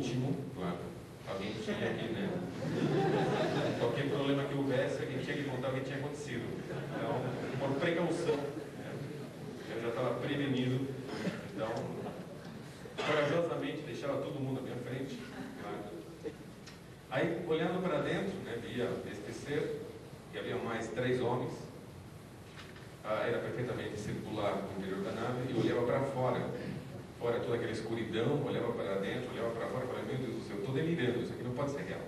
último, claro, alguém tinha que, né? Qualquer problema que houvesse, alguém tinha que contar o que tinha acontecido. Então, por precaução, né? Eu já estava prevenido, então, corajosamente deixava todo mundo à minha frente. Claro. Aí, olhando para dentro, né, via este ser, e havia mais 3 homens. Era perfeitamente circular no interior da nave, e olhava para fora, fora toda aquela escuridão, olhava para dentro, olhava para fora, e falava, meu Deus do céu, eu estou delirando, isso aqui não pode ser real.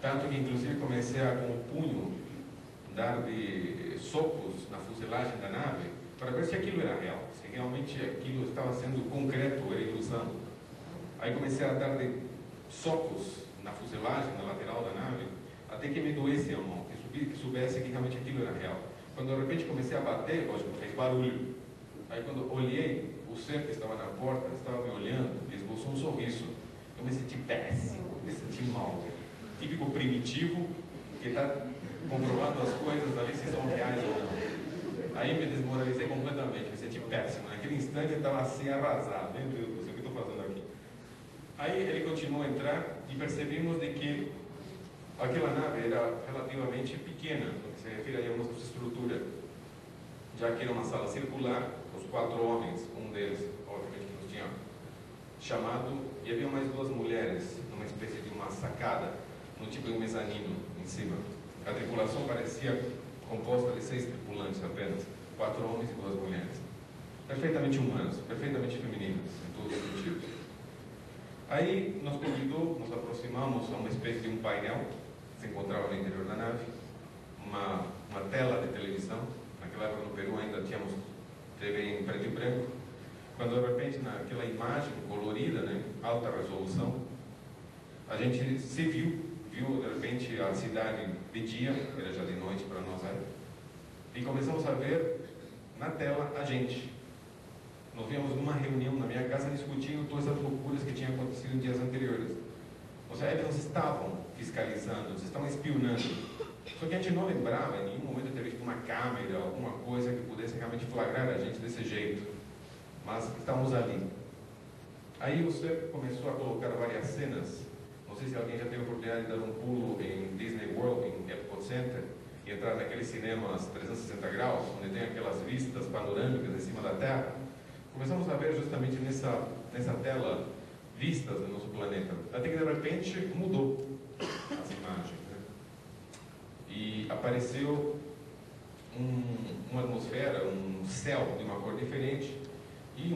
Tanto que inclusive comecei a, com o punho, dar de socos na fuselagem da nave, para ver se aquilo era real, se realmente aquilo estava sendo concreto, era ilusão. Aí comecei a dar de socos na fuselagem, na lateral da nave, até que me doesse a mão, que soubesse que realmente aquilo era real. Quando de repente comecei a bater, lógico, fez barulho. Aí quando olhei, o ser que estava na porta estava me olhando e esboçou um sorriso. Eu me senti péssimo, me senti mal. Típico primitivo que está comprovando as coisas ali se são reais ou não. Aí me desmoralizei completamente, me senti péssimo. Naquele instante eu estava assim arrasado. Meu Deus do céu, o que estou fazendo aqui? Aí ele continuou a entrar e percebemos de que aquela nave era relativamente pequena, no que se refere a nossa estrutura, já que era uma sala circular, os 4 homens, um deles, obviamente, que nos tinha chamado, e havia mais 2 mulheres, numa espécie de uma sacada, no tipo de um mezanino em cima. A tripulação parecia composta de 6 tripulantes apenas, 4 homens e 2 mulheres. Perfeitamente humanos, perfeitamente femininos, em todos os sentidos. Aí nos convidou, nos aproximamos a uma espécie de um painel que se encontrava no interior da nave, uma tela de televisão. Naquela época no Peru ainda tínhamos TV em preto e branco, quando de repente naquela imagem colorida, né, alta resolução, a gente se viu de repente a cidade de dia, era já de noite para nós, e começamos a ver na tela a gente. Nós víamos numa reunião na minha casa discutindo todas as loucuras que tinham acontecido em dias anteriores. Ou seja, eles não estavam fiscalizando, eles estavam espionando. Só que a gente não lembrava em nenhum momento de ter visto uma câmera, alguma coisa que pudesse realmente flagrar a gente desse jeito. Mas estávamos ali. Aí o senhor começou a colocar várias cenas. Não sei se alguém já teve a oportunidade de dar um pulo em Disney World, em Epcot Center, e entrar naqueles cinemas 360 graus, onde tem aquelas vistas panorâmicas em cima da Terra. Começamos a ver justamente nessa tela vistas do nosso planeta. Até que de repente mudou as imagens, né? E apareceu uma atmosfera, um céu de uma cor diferente e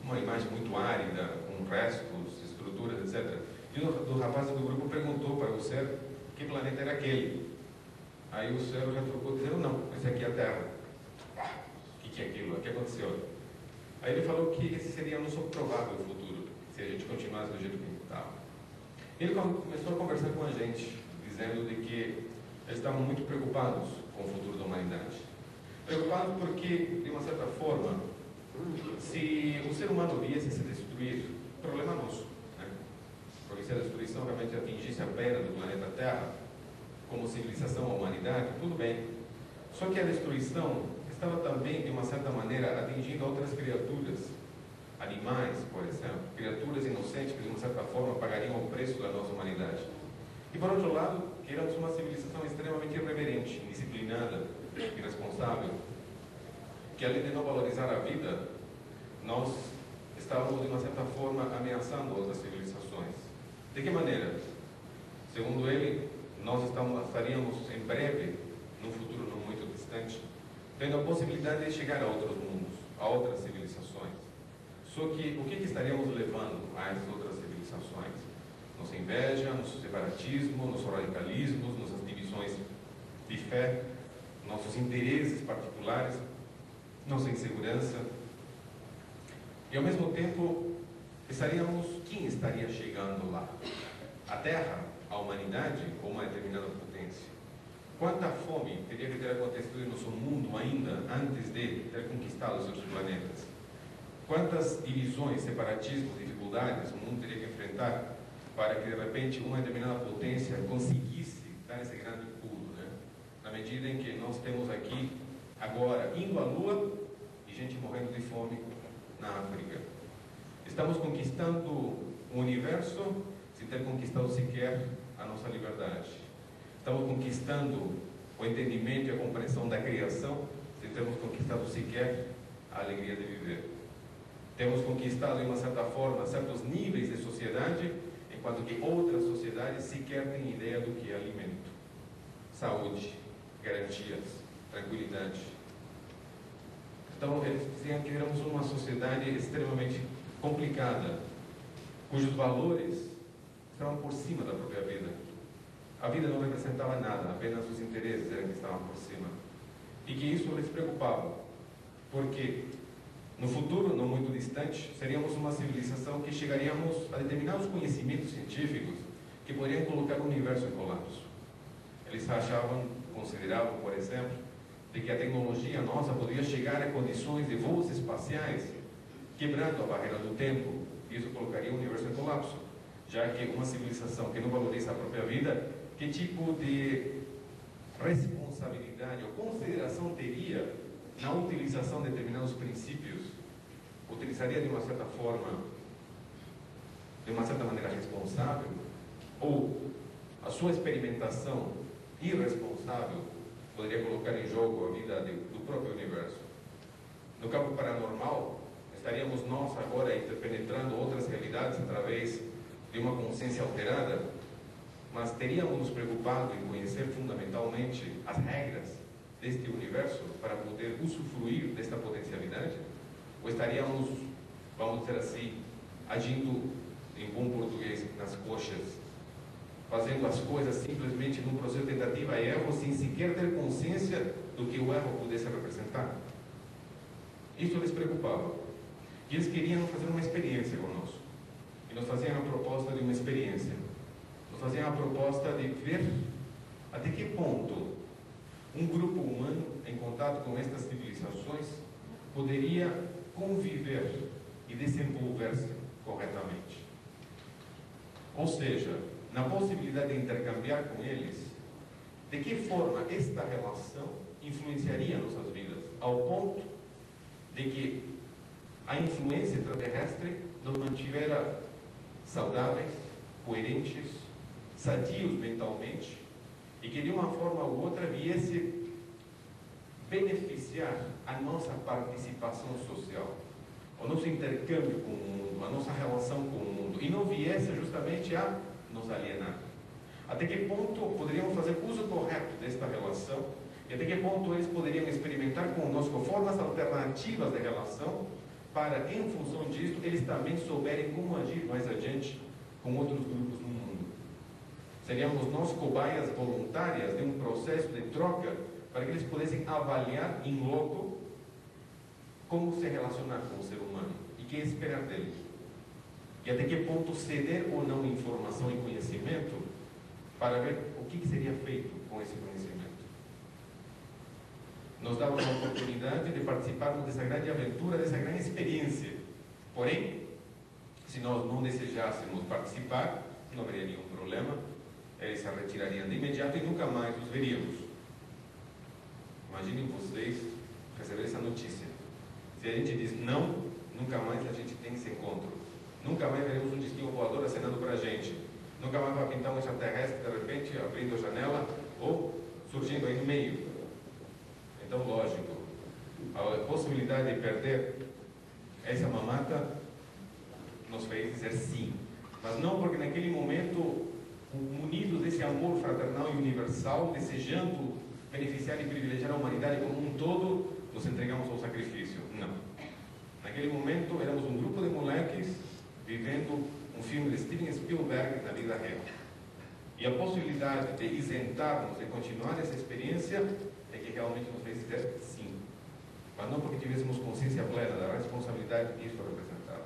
uma imagem muito árida, com restos, estruturas, etc. E o rapaz do grupo perguntou para o ser que planeta era aquele. Aí o ser já trocou dizendo, não, esse aqui é a Terra. O que é aquilo? O que aconteceu? Aí ele falou que esse seria o nosso provável futuro, se a gente continuasse do jeito que estava. Ele começou a conversar com a gente, dizendo de que eles estavam muito preocupados com o futuro da humanidade. Preocupados porque, de uma certa forma, se o ser humano viesse se destruir, problema nosso, né? Porque se a destruição realmente atingisse a beira do planeta Terra, como civilização ou humanidade, tudo bem. Só que a destruição estava também, de uma certa maneira, atingindo outras criaturas, animais, por exemplo, criaturas inocentes que, de uma certa forma, pagariam o preço da nossa humanidade. E, por outro lado, que éramos uma civilização extremamente irreverente, indisciplinada, irresponsável, que, além de não valorizar a vida, nós estávamos, de uma certa forma, ameaçando outras civilizações. De que maneira? Segundo ele, nós estaríamos em breve, num futuro não muito distante, tendo a possibilidade de chegar a outros mundos, a outras civilizações. Só que o que estaríamos levando a essas outras civilizações? Nossa inveja, nosso separatismo, nossos radicalismos, nossas divisões de fé, nossos interesses particulares, nossa insegurança. E ao mesmo tempo, quem estaria chegando lá? A Terra, a humanidade ou uma determinada potência? Quanta fome teria que ter acontecido no nosso mundo ainda antes de ter conquistado os outros planetas? Quantas divisões, separatismos, dificuldades o mundo teria que enfrentar para que de repente uma determinada potência conseguisse dar esse grande pulo, né? Na medida em que nós temos aqui agora indo à Lua e gente morrendo de fome na África. Estamos conquistando um universo sem ter conquistado sequer a nossa liberdade. Estamos conquistando o entendimento e a compreensão da criação sem termos conquistado sequer a alegria de viver. Temos conquistado, de uma certa forma, certos níveis de sociedade, enquanto que outras sociedades sequer têm ideia do que é alimento, saúde, garantias, tranquilidade. Então, eles diziam que éramos uma sociedade extremamente complicada, cujos valores estavam por cima da própria vida. A vida não representava nada, apenas os interesses eram que estavam por cima. E que isso lhes preocupava, porque no futuro, não muito distante, seríamos uma civilização que chegaríamos a determinados conhecimentos científicos que poderiam colocar o universo em colapso. Eles consideravam, por exemplo, de que a tecnologia nossa poderia chegar a condições de voos espaciais, quebrando a barreira do tempo, e isso colocaria o universo em colapso, já que uma civilização que não valoriza a própria vida, que tipo de responsabilidade ou consideração teria na utilização de determinados princípios? Utilizaria de uma certa forma, de uma certa maneira responsável, ou a sua experimentação irresponsável poderia colocar em jogo a vida do próprio universo? No campo paranormal, estaríamos nós agora interpenetrando outras realidades através de uma consciência alterada, mas teríamos nos preocupado em conhecer fundamentalmente as regras deste universo para poder usufruir desta potencialidade? Ou estaríamos, vamos dizer assim, agindo em bom português nas coxas, fazendo as coisas simplesmente num processo de tentativa e erro, sem sequer ter consciência do que o erro pudesse representar? Isso lhes preocupava. E eles queriam fazer uma experiência conosco. E nos faziam a proposta de uma experiência. Nos faziam a proposta de ver até que ponto um grupo humano, em contato com estas civilizações, poderia conviver e desenvolver-se corretamente. Ou seja, na possibilidade de intercambiar com eles, de que forma esta relação influenciaria nossas vidas, ao ponto de que a influência extraterrestre nos mantivera saudáveis, coerentes, sadios mentalmente, e que de uma forma ou outra viesse beneficiar a nossa participação social, o nosso intercâmbio com o mundo, a nossa relação com o mundo, e não viesse justamente a nos alienar. Até que ponto poderíamos fazer uso correto desta relação, e até que ponto eles poderiam experimentar conosco formas alternativas de relação, para, em função disso, eles também souberem como agir mais adiante com outros grupos no mundo. Seríamos nós cobaias voluntárias de um processo de troca para que eles pudessem avaliar em loco como se relacionar com o ser humano e o que esperar dele. E até que ponto ceder ou não informação e conhecimento para ver o que seria feito com esse conhecimento. Nos dava a oportunidade de participarmos dessa grande aventura, dessa grande experiência. Porém, se nós não desejássemos participar, não haveria nenhum problema. Eles se retirariam de imediato e nunca mais os veríamos. Imaginem vocês receber essa notícia. Se a gente diz não, nunca mais a gente tem esse encontro. Nunca mais veremos um disquinho voador acenando para a gente. Nunca mais vai pintar um extraterrestre de repente abrindo a janela ou surgindo aí no meio. Então, lógico, a possibilidade de perder essa mamata nos fez dizer sim. Mas não porque naquele momento, munidos desse amor fraternal e universal, desejando beneficiar e privilegiar a humanidade como um todo, nos entregamos ao sacrifício. Não. Naquele momento, éramos um grupo de moleques vivendo um filme de Steven Spielberg na vida real. E a possibilidade de isentarmos de continuar essa experiência é que realmente nos fez dizer sim. Mas não porque tivéssemos consciência plena da responsabilidade que isso representava.